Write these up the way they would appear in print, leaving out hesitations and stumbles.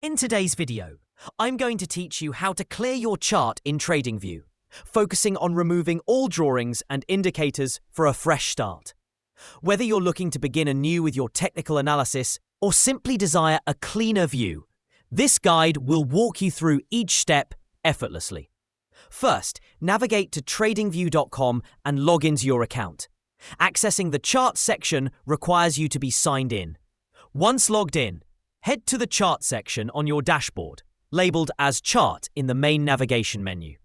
In today's video, I'm going to teach you how to clear your chart in TradingView, focusing on removing all drawings and indicators for a fresh start. Whether you're looking to begin anew with your technical analysis or simply desire a cleaner view, this guide will walk you through each step effortlessly. First, navigate to TradingView.com and log into your account. Accessing the chart section requires you to be signed in. Once logged in, head to the chart section on your dashboard, labeled as Chart in the main navigation menu.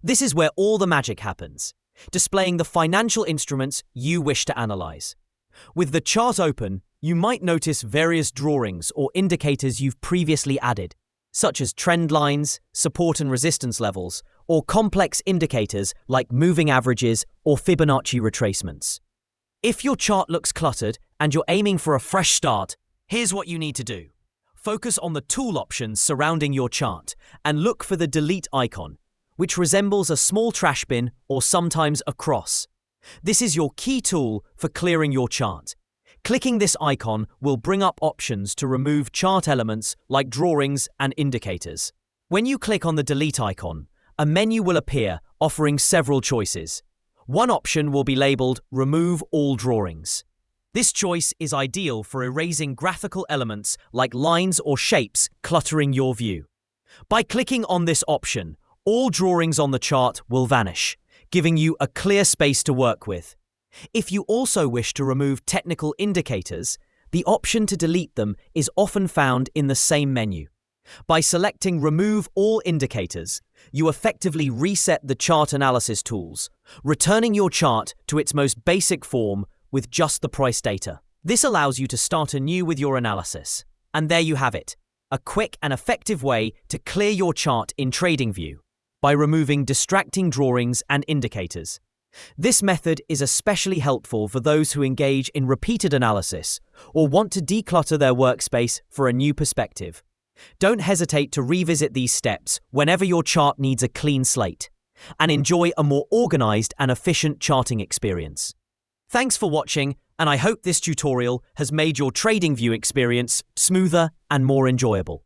This is where all the magic happens, displaying the financial instruments you wish to analyze. With the chart open, you might notice various drawings or indicators you've previously added, such as trend lines, support and resistance levels, or complex indicators like moving averages or Fibonacci retracements. If your chart looks cluttered and you're aiming for a fresh start, here's what you need to do. Focus on the tool options surrounding your chart and look for the delete icon, which resembles a small trash bin or sometimes a cross. This is your key tool for clearing your chart. Clicking this icon will bring up options to remove chart elements like drawings and indicators. When you click on the delete icon, a menu will appear offering several choices. One option will be labeled Remove All Drawings. This choice is ideal for erasing graphical elements like lines or shapes cluttering your view. By clicking on this option, all drawings on the chart will vanish, giving you a clear space to work with. If you also wish to remove technical indicators, the option to delete them is often found in the same menu. By selecting Remove All Indicators, you effectively reset the chart analysis tools, returning your chart to its most basic form with just the price data. This allows you to start anew with your analysis. And there you have it, a quick and effective way to clear your chart in TradingView by removing distracting drawings and indicators. This method is especially helpful for those who engage in repeated analysis or want to declutter their workspace for a new perspective. Don't hesitate to revisit these steps whenever your chart needs a clean slate, and enjoy a more organized and efficient charting experience. Thanks for watching, and I hope this tutorial has made your TradingView experience smoother and more enjoyable.